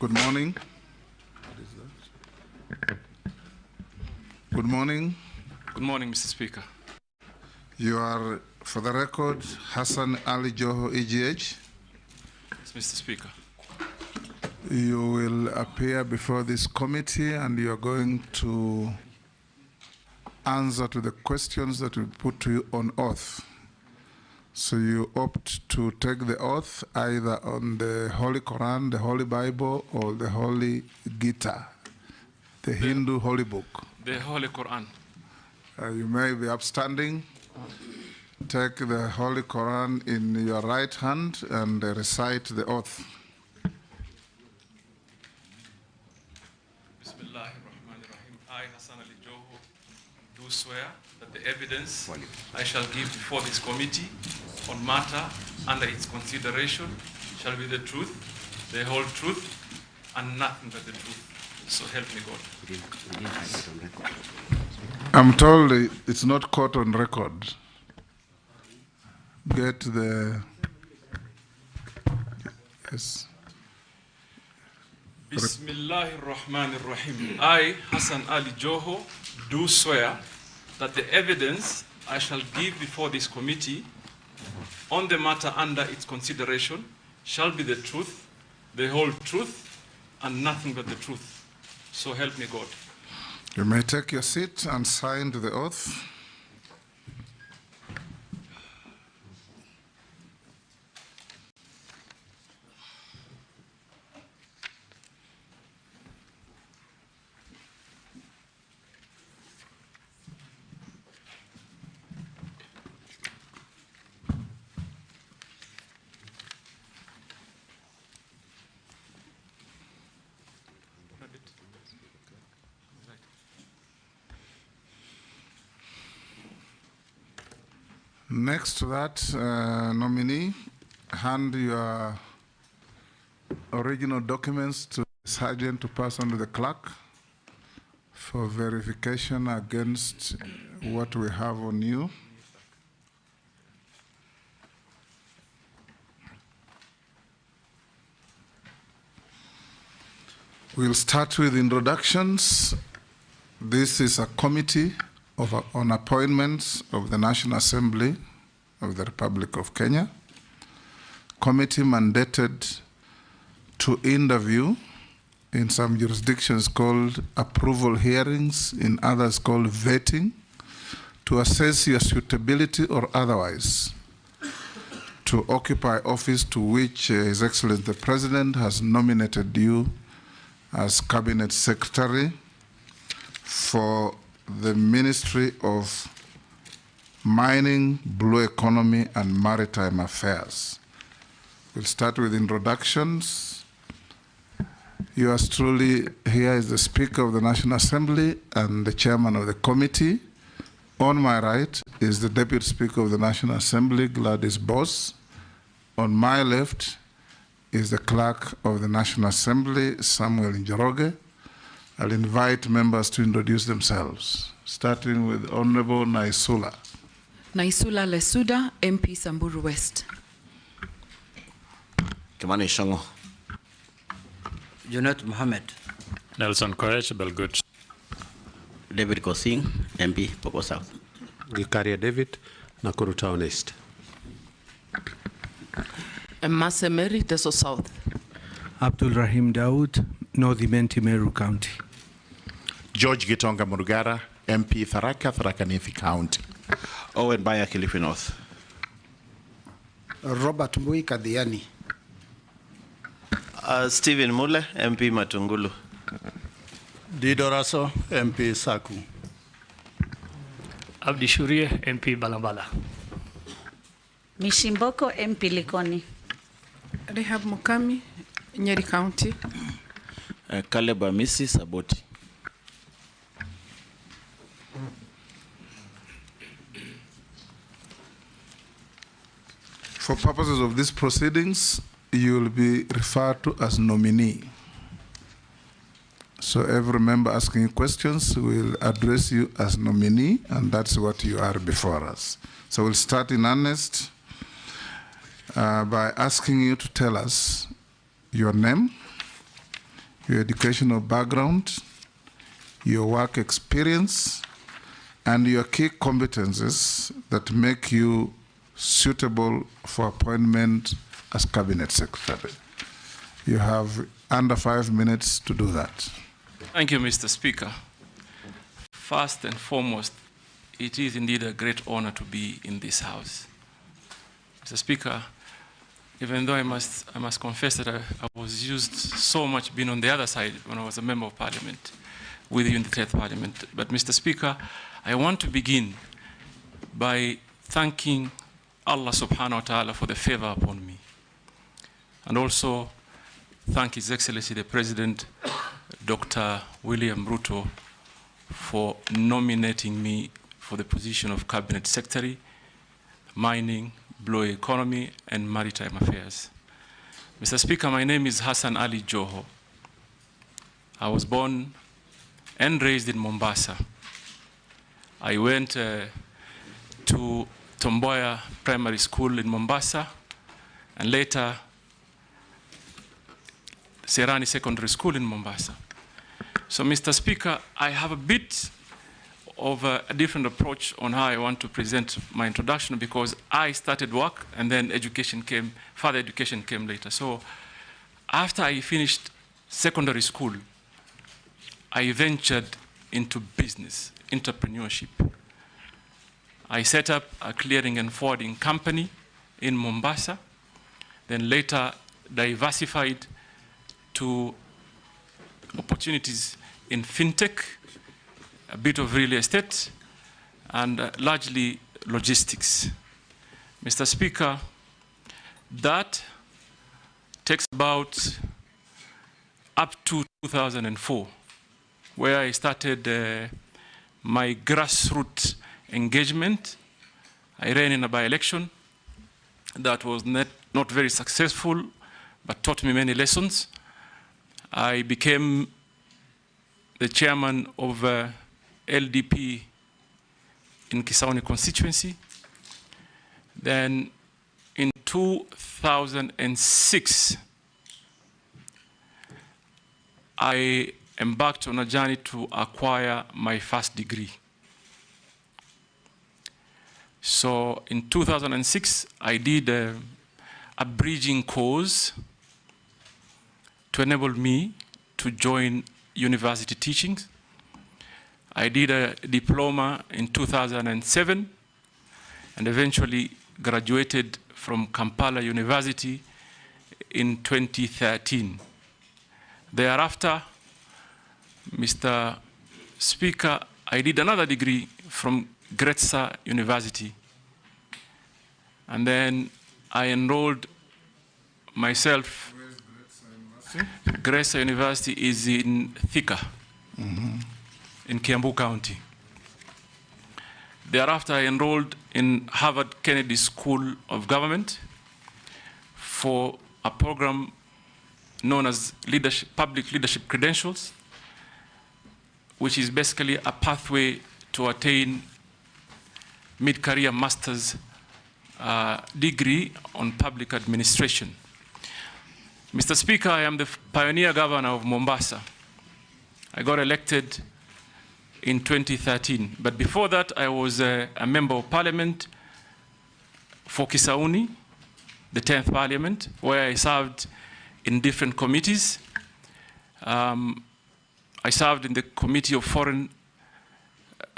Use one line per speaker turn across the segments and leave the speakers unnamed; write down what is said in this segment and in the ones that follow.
Good morning. Good morning.
Good morning, Mr. Speaker.
You are, for the record, Hassan Ali Joho, EGH.
Yes, Mr. Speaker.
You will appear before this committee and you are going to answer to the questions that we put to you on oath. So you opt to take the oath either on the Holy Quran, the Holy Bible, or the Holy Gita, the Hindu Holy Book.
The Holy Quran.
You may be upstanding. Take the Holy Quran in your right hand and recite the oath.
Bismillahirrahmanirrahim. I, Hassan Ali Joho, do swear that the evidence I shall give before this committee on matter under its consideration shall be the truth, the whole truth, and nothing but the truth. So help me God.
I'm told it's not caught on record. Get the... Yes.
Bismillahirrahmanirrahim. I, Hassan Ali Joho, do swear that the evidence I shall give before this committee on the matter under its consideration shall be the truth, the whole truth, and nothing but the truth. So help me God.
You may take your seat and sign to the oath. Next to that, nominee, hand your original documents to the sergeant to pass on to the clerk for verification against what we have on you. We'll start with introductions. This is a committee on appointments of the National Assembly of the Republic of Kenya. Committee mandated to interview, in some jurisdictions called approval hearings, in others called vetting, to assess your suitability or otherwise to occupy office to which His Excellency the President has nominated you as Cabinet Secretary for the Ministry of Mining, Blue Economy, and Maritime Affairs. We'll start with introductions. Yours truly here is the Speaker of the National Assembly and the Chairman of the committee. On my right is the Deputy Speaker of the National Assembly, Gladys Boss. On my left is the Clerk of the National Assembly, Samuel Njoroge. I'll invite members to introduce themselves, starting with Honorable Naisula.
Naisula Lesuda, MP Samburu West.
Kimani Shango.
Junet Mohammed.
Nelson Koech, Belgut.
David Kosing, MP Popo South.
Gikaria David, Nakuru Town East.
Masemeri, Teso South.
Abdul Rahim Daoud, North Imenti, Meru County.
George Gitonga Murugara, MP Tharaka, Tharaka Nithi County.
Owen Baya, Kilifi North.
Robert Mui Kadiani.
Stephen Mule, MP Matungulu.
Didoraso, MP Saku.
Abdi Shurie, MP Balambala.
Mishimboko, MP Likoni.
Rehab Mukami, Nyeri County.
Caleb Amisi, Saboti.
For purposes of these proceedings, you will be referred to as nominee. So every member asking questions will address you as nominee, and that's what you are before us. So we'll start in earnest by asking you to tell us your name, your educational background, your work experience, and your key competences that make you suitable for appointment as Cabinet Secretary. You have under 5 minutes to do that.
Thank you, Mr. Speaker. First and foremost, it is indeed a great honor to be in this House. Mr. Speaker, even though I must confess that I was used so much being on the other side when I was a member of Parliament with you in the 10th Parliament. But Mr. Speaker, I want to begin by thanking Allah subhanahu wa ta'ala for the favor upon me. And also thank His Excellency the President, Dr. William Ruto, for nominating me for the position of Cabinet Secretary, Mining, Blue Economy, and Maritime Affairs. Mr. Speaker, my name is Hassan Ali Joho. I was born and raised in Mombasa. I went to Tomboya Primary School in Mombasa, and later Serani Secondary School in Mombasa. So, Mr. Speaker, I have a bit of a different approach on how I want to present my introduction, because I started work and then further education came later. So after I finished secondary school, I ventured into business, entrepreneurship. I set up a clearing and forwarding company in Mombasa, then later diversified to opportunities in fintech, a bit of real estate, and largely logistics. Mr. Speaker, that takes about up to 2004, where I started my grassroots engagement. I ran in a by-election that was not very successful, but taught me many lessons. I became the chairman of LDP in Kisauni constituency. Then in 2006, I embarked on a journey to acquire my first degree. So in 2006, I did a bridging course to enable me to join university teachings. I did a diploma in 2007 and eventually graduated from Kampala University in 2013. Thereafter, Mr. Speaker, I did another degree from Gretsa University. And then I enrolled myself. Gretsa University is in Thika, in Kiambu County. Thereafter, I enrolled in Harvard Kennedy School of Government for a program known as Public Leadership Credentials, which is basically a pathway to attain mid-career master's degree on public administration. Mr. Speaker, I am the pioneer governor of Mombasa. I got elected in 2013. But before that, I was a member of parliament for Kisauni, the 10th parliament, where I served in different committees. I served in the Committee of Foreign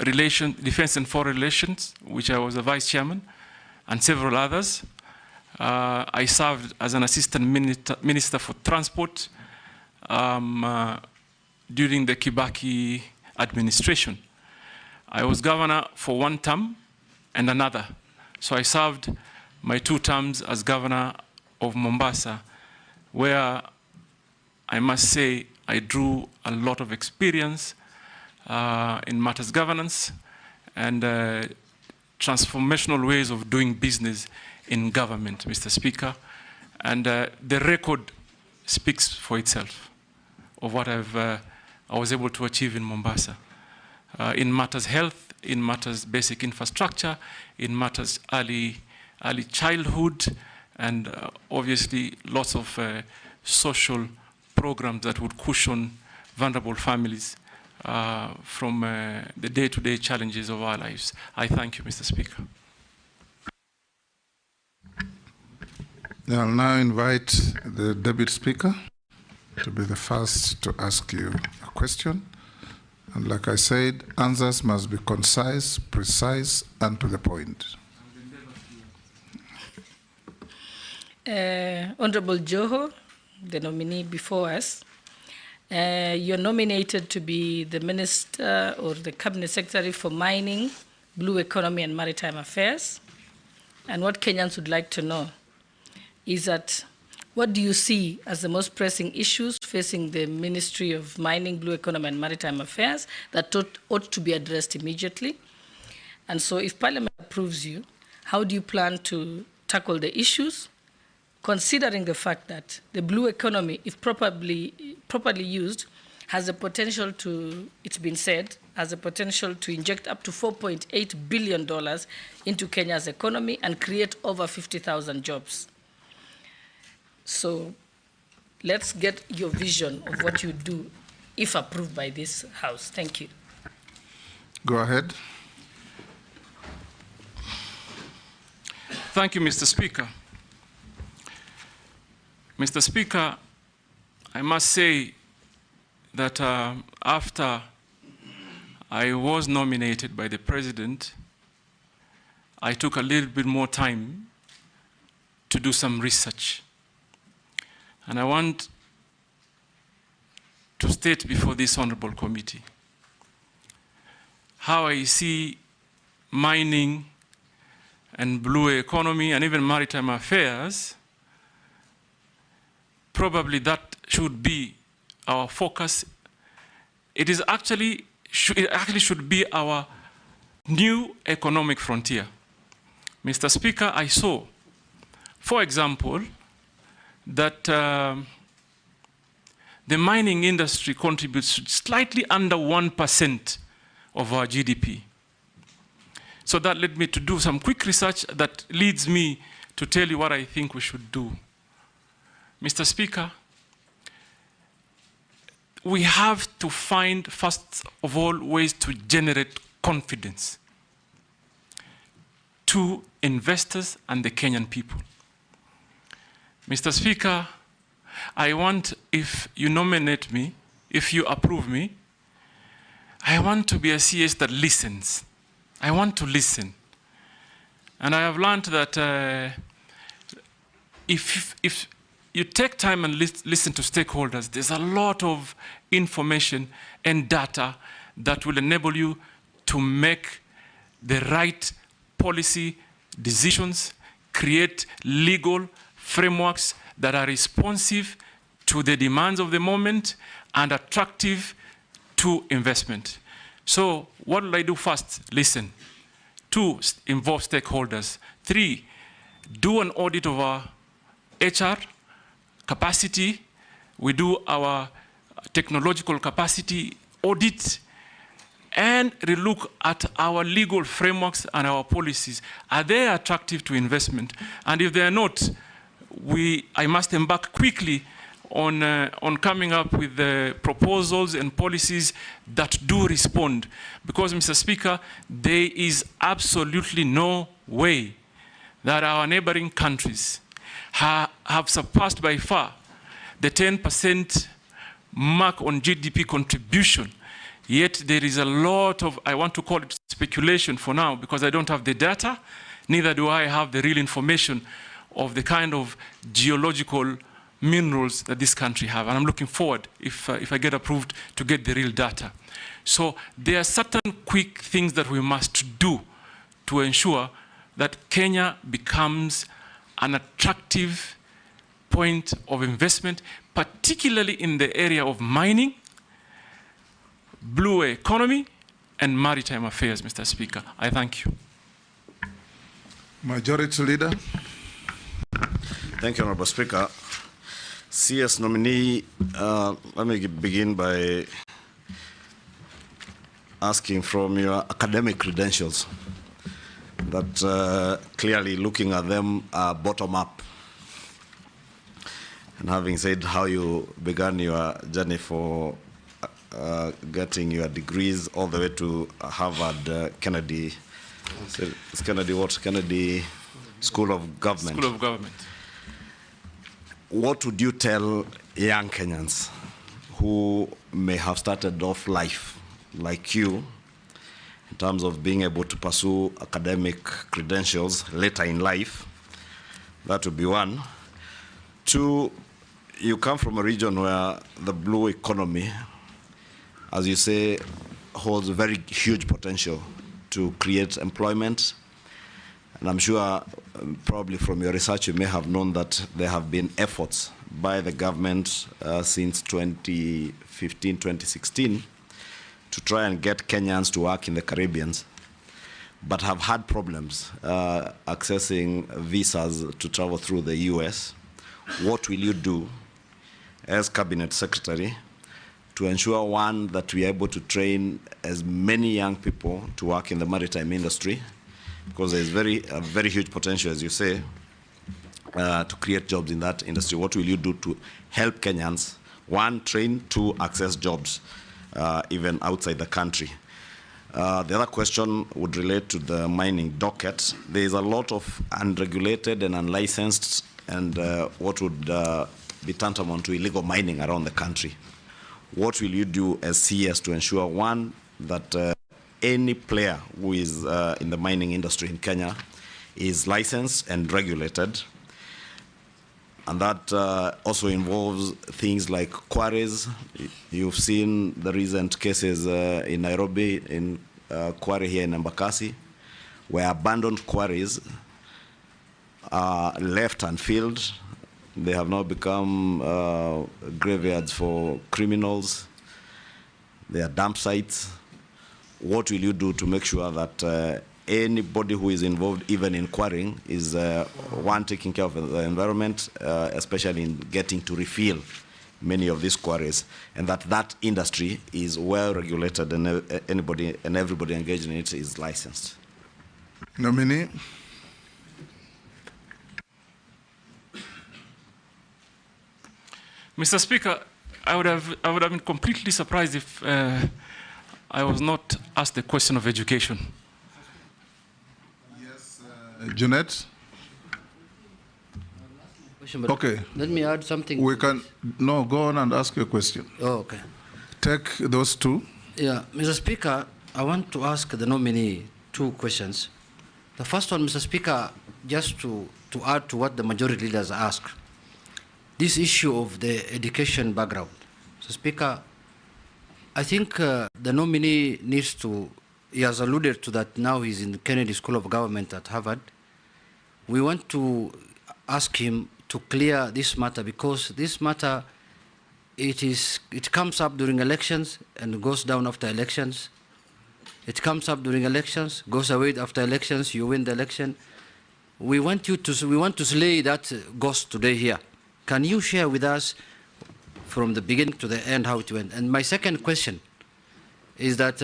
Relations, Defense and Foreign Relations, which I was a vice chairman, and several others. I served as an assistant minister for transport during the Kibaki administration. I was governor for one term and another. So I served my 2 terms as governor of Mombasa, where I must say I drew a lot of experience in matters governance and transformational ways of doing business in government, Mr. Speaker. And the record speaks for itself of what I was able to achieve in Mombasa. In matters health, in matters basic infrastructure, in matters early childhood, and obviously lots of social programs that would cushion vulnerable families from the day-to-day challenges of our lives. I thank you, Mr. Speaker.
I'll now invite the Deputy Speaker to be the first to ask you a question. And like I said, answers must be concise, precise, and to the point.
Honorable Joho, the nominee before us, you're nominated to be the Minister or the Cabinet Secretary for Mining, Blue Economy and Maritime Affairs. And what Kenyans would like to know is that what do you see as the most pressing issues facing the Ministry of Mining, Blue Economy and Maritime Affairs that ought to be addressed immediately? And so if Parliament approves you, how do you plan to tackle the issues, considering the fact that the blue economy, if properly used, has the potential to, it's been said, has the potential to inject up to $4.8 billion into Kenya's economy and create over 50,000 jobs. So let's get your vision of what you do if approved by this House. Thank you.
Go ahead.
Thank you, Mr. Speaker. Mr. Speaker, I must say that after I was nominated by the President, I took a little bit more time to do some research. And I want to state before this honorable committee how I see mining and blue economy and even maritime affairs. Probably that should be our focus. It actually should be our new economic frontier. Mr. Speaker, I saw, for example, that the mining industry contributes slightly under 1% of our GDP. So that led me to do some quick research that leads me to tell you what I think we should do. Mr. Speaker, we have to find, first of all, ways to generate confidence to investors and the Kenyan people. Mr. Speaker, I want, if you nominate me, if you approve me, I want to be a CS that listens. I want to listen. And I have learned that if you take time and listen to stakeholders, there's a lot of information and data that will enable you to make the right policy decisions, create legal frameworks that are responsive to the demands of the moment and attractive to investment. So what will I do first? Listen. 2, involve stakeholders. 3, do an audit of our HR capacity. We do our technological capacity audit and relook at our legal frameworks and our policies. Are they attractive to investment? And if they are not, I must embark quickly on coming up with the proposals and policies that do respond. Because, Mr. Speaker, there is absolutely no way that our neighboring countries have surpassed by far the 10% mark on GDP contribution. Yet there is a lot of, I want to call it speculation for now, because I don't have the data, neither do I have the real information of the kind of geological minerals that this country have. And I'm looking forward, if I get approved, to get the real data. So there are certain quick things that we must do to ensure that Kenya becomes an attractive point of investment, particularly in the area of mining, blue economy, and maritime affairs, Mr. Speaker. I thank you.
Majority Leader.
Thank you, Honorable Speaker. CS nominee, let me begin by asking from your academic credentials that clearly looking at them bottom up. and having said how you began your journey for getting your degrees all the way to Harvard Kennedy, it's Kennedy what? Kennedy School of Government.
School of Government.
What would you tell young Kenyans who may have started off life like you in terms of being able to pursue academic credentials later in life? That would be one. Two, you come from a region where the blue economy, as you say, holds very huge potential to create employment. And I'm sure probably from your research you may have known that there have been efforts by the government since 2015, 2016 to try and get Kenyans to work in the Caribbean, but have had problems accessing visas to travel through the US. What will you do as Cabinet Secretary to ensure, one, that we are able to train as many young people to work in the maritime industry, because there is a very huge potential, as you say, to create jobs in that industry. What will you do to help Kenyans, one, train, two, access jobs, even outside the country? The other question would relate to the mining docket. There is a lot of unregulated and unlicensed and what would be tantamount to illegal mining around the country. What will you do as CS to ensure, one, that any player who is in the mining industry in Kenya is licensed and regulated? And that also involves things like quarries. You've seen the recent cases in Nairobi, in quarry here in Embakasi, where abandoned quarries are left unfilled. They have now become graveyards for criminals. They are dump sites. What will you do to make sure that anybody who is involved, even in quarrying, is one, taking care of the environment, especially in getting to refill many of these quarries, and that industry is well regulated and anybody and everybody engaged in it is licensed?
Nominee.
Mr. Speaker, I would have been completely surprised if I was not asked the question of education.
Yes, Jeanette. Okay.
Let me add something.
We can go on and ask your question.
Oh, okay.
Take those two.
Yeah, Mr. Speaker, I want to ask the nominee two questions. The first one, Mr. Speaker, just to add to what the majority leaders asked. This issue of the education background. So, Speaker, I think the nominee needs to, he has alluded to that now he's in the Kennedy School of Government at Harvard. We want to ask him to clear this matter, because this matter, it comes up during elections and goes down after elections. It comes up during elections, goes away after elections, you win the election. We want to slay that ghost today here. Can you share with us from the beginning to the end how it went? And my second question is that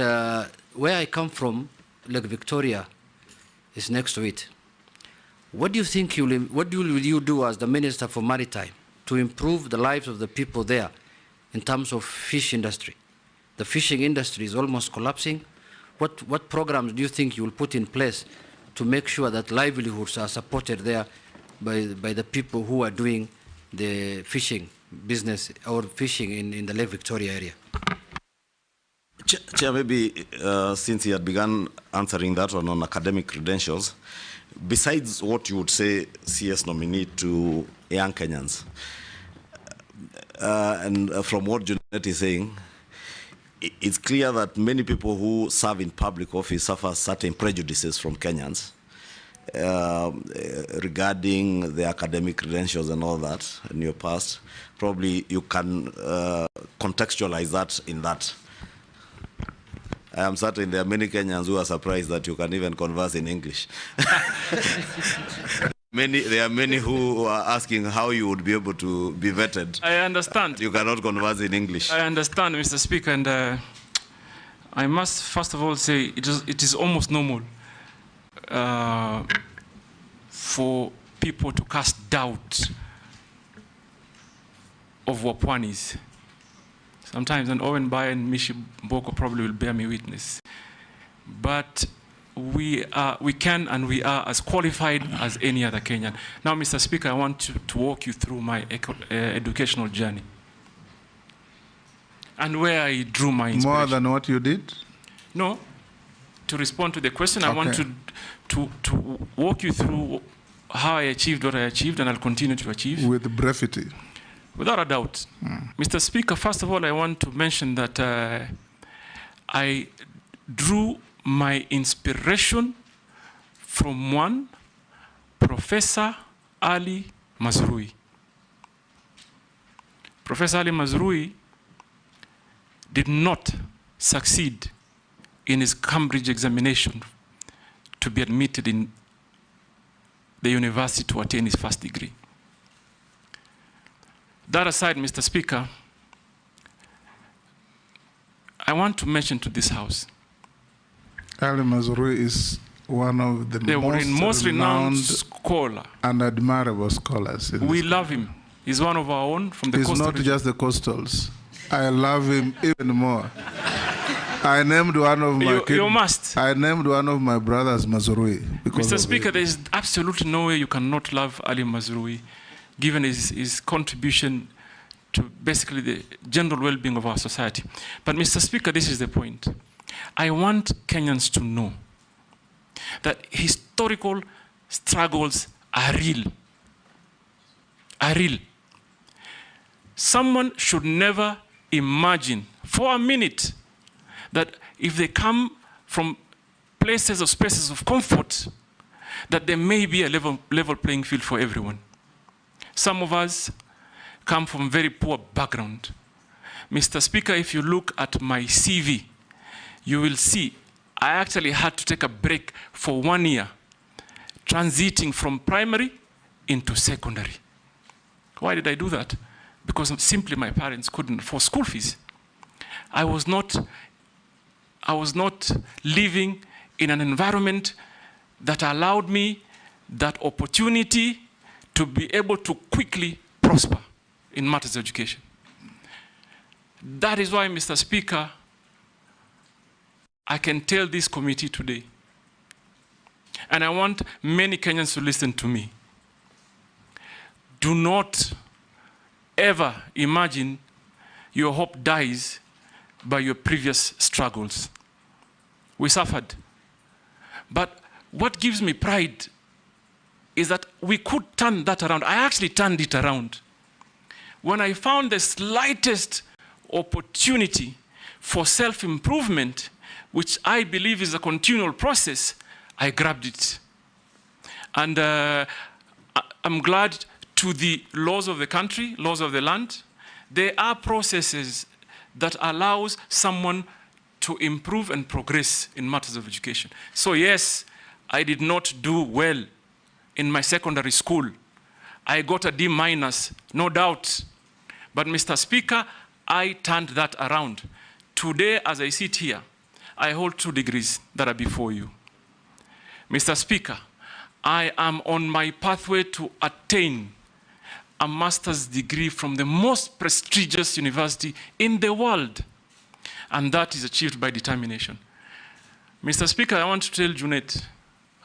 where I come from, Lake Victoria is next to it. What do you think what will you do as the Minister for Maritime to improve the lives of the people there in terms of fish industry? The fishing industry is almost collapsing. What programs do you think you will put in place to make sure that livelihoods are supported there by the people who are doing the fishing business or fishing in the Lake Victoria area?
Chair, maybe since he had begun answering that one on academic credentials, besides what you would say CS nominee to young Kenyans, and from what Junet is saying, it's clear that many people who serve in public office suffer certain prejudices from Kenyans regarding the academic credentials and all that in your past. Probably you can contextualize that in that. I am certain there are many Kenyans who are surprised that you can even converse in English. There are many who are asking how you would be able to be vetted.
I understand.
You cannot converse in English.
I understand, Mr. Speaker, and I must first of all say it is almost normal for people to cast doubt of Wapwanis. Sometimes, and Owen Bai and Mishi Mboko probably will bear me witness. But we can and we are as qualified as any other Kenyan. Now, Mr. Speaker, I want to walk you through my educational journey and where I drew my inspiration.
More than what you did?
No. To respond to the question,
Okay.
I want to walk you through how I achieved what I achieved, and I'll continue to achieve.
With brevity.
Without a doubt. Mr. Speaker, first of all, I want to mention that I drew my inspiration from one Professor Ali Mazrui. Professor Ali Mazrui did not succeed in his Cambridge examination to be admitted in the university to attain his first degree. That aside, Mr. Speaker, I want to mention to this House.
Ali Mazrui is one of the most renowned
scholar
and admirable scholars.
We love him. He's one of our own from the
He's
coastal
not
region.
just the coastals. I love him even more. I named one of my
You must.
I named one of my brothers Mazrui.
Mr. Speaker, there is absolutely no way you cannot love Ali Mazrui, given his contribution to basically the general well-being of our society. But Mr. Speaker, this is the point. I want Kenyans to know that historical struggles are real. Are real. Someone should never imagine for a minute that if they come from places or spaces of comfort, that there may be a level playing field for everyone. Some of us come from very poor background. Mr. Speaker, if you look at my CV, you will see I actually had to take a break for 1 year, transiting from primary into secondary. Why did I do that? Because simply my parents couldn't afford school fees. I was not living in an environment that allowed me that opportunity to be able to quickly prosper in matters of education. That is why, Mr. Speaker, I can tell this committee today, and I want many Kenyans to listen to me. Do not ever imagine your hope dies by your previous struggles. We suffered. But what gives me pride is that we could turn that around. I actually turned it around. When I found the slightest opportunity for self-improvement, which I believe is a continual process, I grabbed it. And I'm glad to the laws of the country, laws of the land, there are processes that allows someone to improve and progress in matters of education. So yes, I did not do well in my secondary school. I got a D-, no doubt. But Mr. Speaker, I turned that around. Today, as I sit here, I hold 2 degrees that are before you. Mr. Speaker, I am on my pathway to attain a master's degree from the most prestigious university in the world. And that is achieved by determination. Mr. Speaker, I want to tell Junet,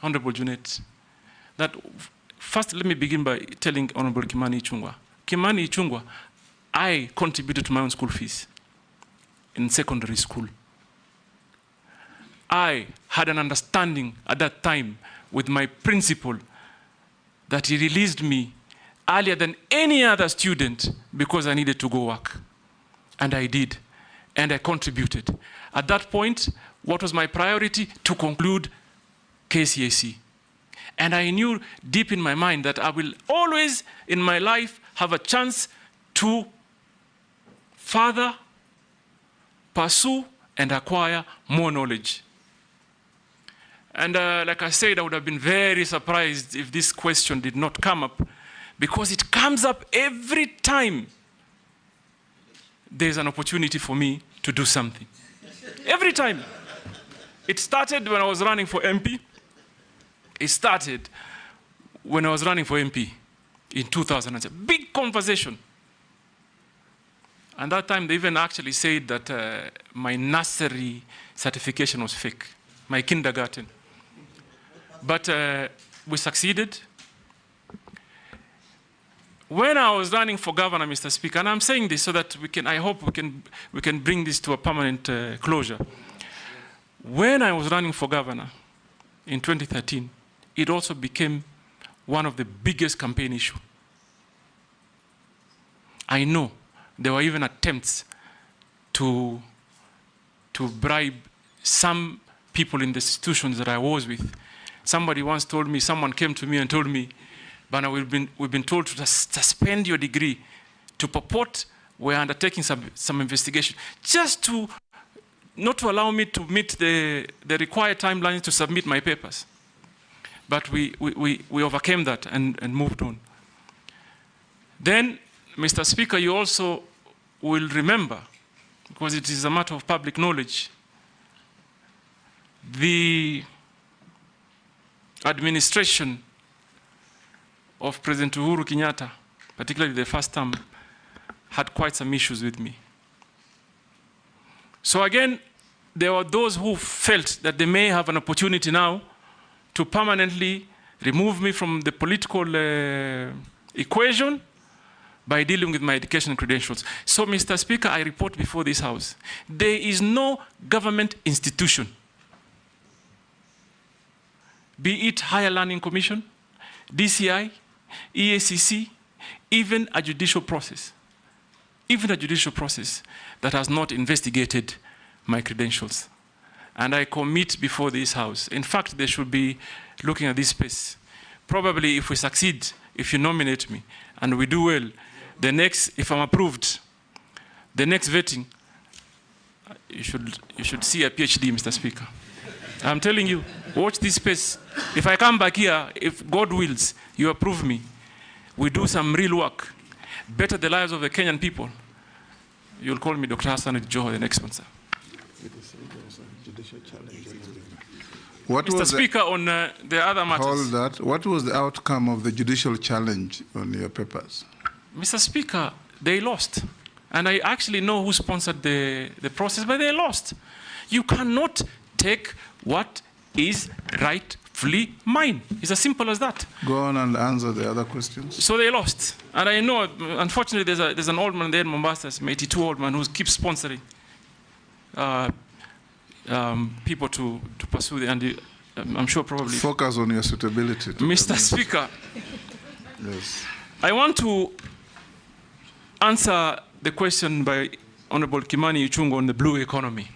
Honorable Junet, that first let me begin by telling Honorable Kimani Ichung'wah. Kimani Ichung'wah, I contributed to my own school fees in secondary school. I had an understanding at that time with my principal that he released me earlier than any other student because I needed to go work. And I did. And I contributed. At that point, what was my priority? To conclude KCSE. And I knew deep in my mind that I will always in my life have a chance to further pursue and acquire more knowledge. And like I said, I would have been very surprised if this question did not come up, because it comes up every time there's an opportunity for me to do something. Every time. It started when I was running for MP. It started when I was running for MP in 2007. Big conversation. And that time they even actually said that my nursery certification was fake, my kindergarten. But we succeeded. When I was running for governor, Mr. Speaker, and I'm saying this so that I hope we can bring this to a permanent closure. When I was running for governor in 2013, it also became one of the biggest campaign issues. I know there were even attempts to bribe some people in the institutions that I was with. Somebody once told me, someone came to me and told me, Bana, we've been told to suspend your degree, to purport we're undertaking some investigation, just to not to allow me to meet the required timelines to submit my papers. But we overcame that and moved on. Then, Mr. Speaker, you also will remember, because it is a matter of public knowledge, the administration of President Uhuru Kenyatta, particularly the first term, had quite some issues with me. So again, there were those who felt that they may have an opportunity now to permanently remove me from the political equation by dealing with my education credentials. So, Mr. Speaker, I report before this House, there is no government institution, be it Higher Learning Commission, DCI, EACC, even a judicial process that has not investigated my credentials. And I commit before this House. In fact, they should be looking at this space. Probably if we succeed, if you nominate me, and we do well, the next, if I'm approved, the next vetting, you should see a PhD, Mr. Speaker. I'm telling you, watch this space. If I come back here, if God wills, you approve me, we do some real work, better the lives of the Kenyan people, you'll call me Dr. Hassan Joho, the next sponsor.
Mr.
Speaker, on the other matters.
Hold that. What was the outcome of the judicial challenge on your papers?
Mr. Speaker, they lost. And I actually know who sponsored the process, but they lost. You cannot take what is rightfully mine. It's as simple as that.
Go on and answer the other questions.
So they lost. And I know, unfortunately, there's an old man there in Mombasa, an 82 old man who keeps sponsoring people to pursue the, and I'm sure probably...
Focus on your suitability.
Mr. Speaker,
yes.
I want to answer the question by Honorable Kimani Ichung'wah on the blue economy.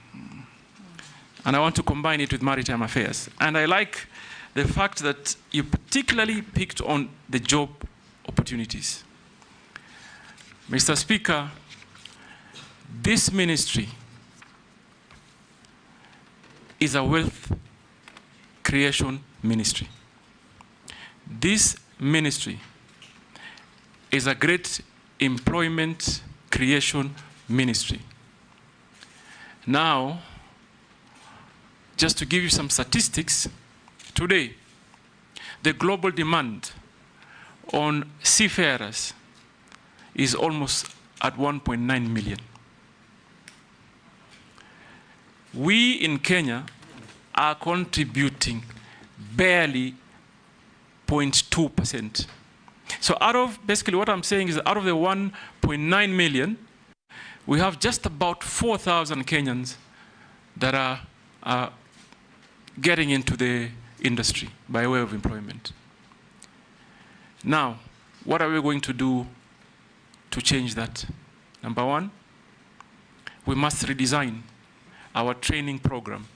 And I want to combine it with maritime affairs. And I like the fact that you particularly picked on the job opportunities. Mr. Speaker, this ministry is a wealth creation ministry. This ministry is a great employment creation ministry. Now, just to give you some statistics, today, the global demand on seafarers is almost at 1.9 million. We in Kenya are contributing barely 0.2%. So out of, basically what I'm saying is out of the 1.9 million, we have just about 4,000 Kenyans that are getting into the industry by way of employment. Now, what are we going to do to change that? Number one, we must redesign our training program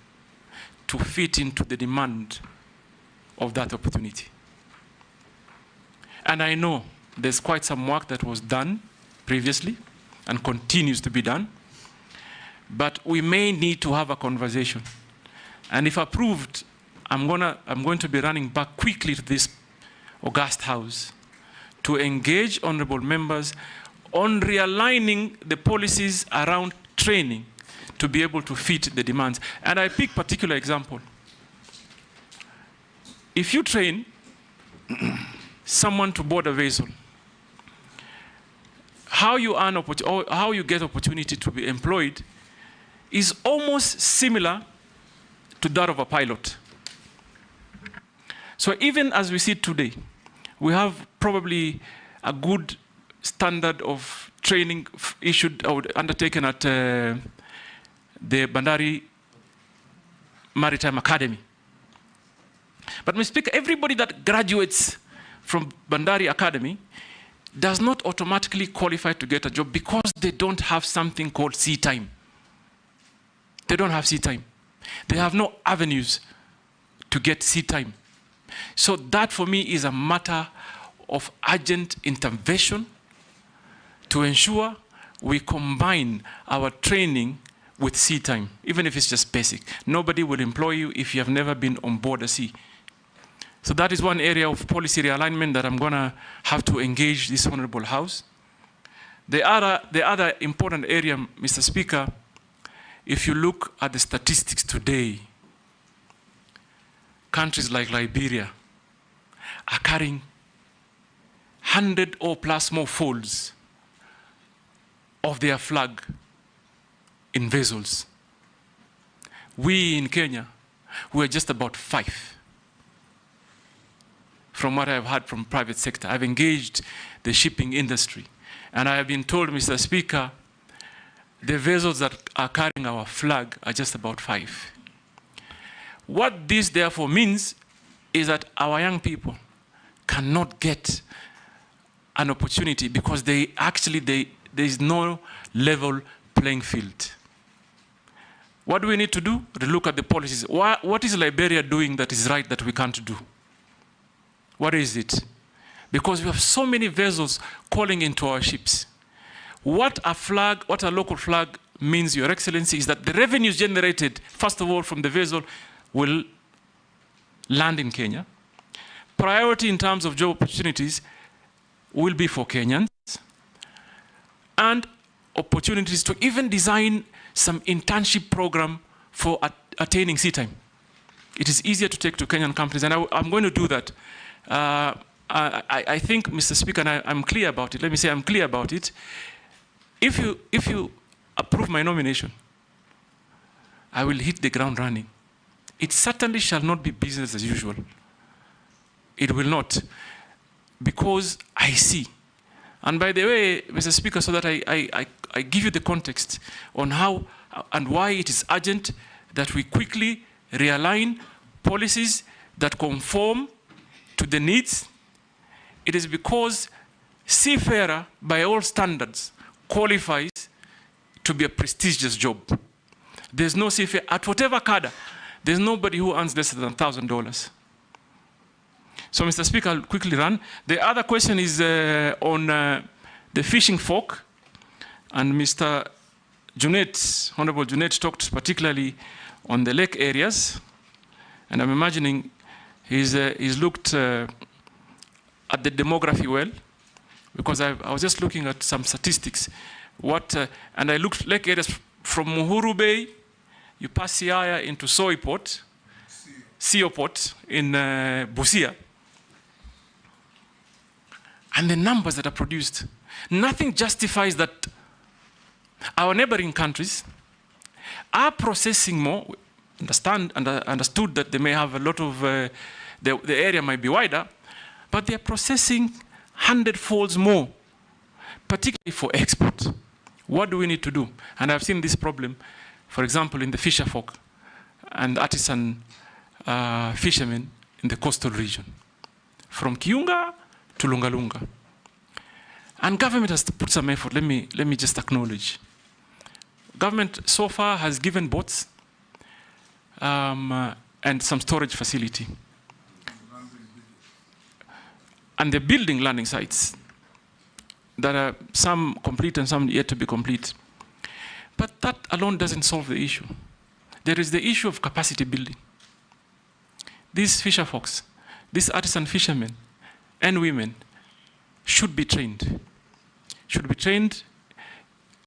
to fit into the demand of that opportunity. And I know there's quite some work that was done previously and continues to be done, but we may need to have a conversation. And if approved, I'm going to be running back quickly to this august house to engage honorable members on realigning the policies around training to be able to fit the demands. And I pick particular example. If you train someone to board a vessel, how you earn or how you get opportunity to be employed is almost similar to that of a pilot. So even as we see today, we have probably a good standard of training issued or undertaken at the Bandari Maritime Academy. But Mr. Speaker, everybody that graduates from Bandari Academy does not automatically qualify to get a job because they don't have something called sea time. They don't have sea time. They have no avenues to get sea time. So that for me is a matter of urgent intervention to ensure we combine our training with sea time, even if it's just basic. Nobody will employ you if you have never been on board a sea. So that is one area of policy realignment that I'm going to have to engage this Honorable House. The other important area, Mr. Speaker, if you look at the statistics today, countries like Liberia are carrying 100 or plus more folds of their flag in vessels. We in Kenya, we're just about 5. From what I've heard from private sector, I've engaged the shipping industry, and I have been told, Mr. Speaker, the vessels that are carrying our flag are just about 5. What this therefore means is that our young people cannot get an opportunity because there is no level playing field. What do we need to do? To look at the policies. What is Liberia doing that is right that we can't do? What is it? Because we have so many vessels calling into our ships. What a local flag means, Your Excellency, is that the revenues generated, first of all, from the vessel will land in Kenya. Priority in terms of job opportunities will be for Kenyans. And opportunities to even design some internship program for attaining sea time. It is easier to take to Kenyan companies, and I'm going to do that. I think, Mr. Speaker, and I'm clear about it. Let me say I'm clear about it. If you approve my nomination, I will hit the ground running. It certainly shall not be business as usual. It will not, because I see. And by the way, Mr. Speaker, so that I give you the context on how and why it is urgent that we quickly realign policies that conform to the needs. It is because seafarer, by all standards, qualifies to be a prestigious job. There's no seafarer, at whatever cadre, there's nobody who earns less than $1,000. So, Mr. Speaker, I'll quickly run. The other question is on the fishing folk, and Mr. Junet, Honorable Junet, talked particularly on the lake areas, and I'm imagining he's looked at the demography well, because I was just looking at some statistics. And I looked lake areas from Uhuru Bay, you pass Siaya into Soiport, Sioport in Busia. And the numbers that are produced, nothing justifies that our neighboring countries are processing more. Understood that they may have a lot of, the area might be wider, but they're processing 100-folds more, particularly for export. What do we need to do? And I've seen this problem, for example, in the fisher folk and artisan fishermen in the coastal region, from Kiunga to Lunga Lunga. And government has put some effort. Let me just acknowledge. Government so far has given boats and some storage facility. And they're building landing sites that are some complete and some yet to be complete. But that alone doesn't solve the issue. There is the issue of capacity building. These fisher folks, these artisan fishermen and women should be trained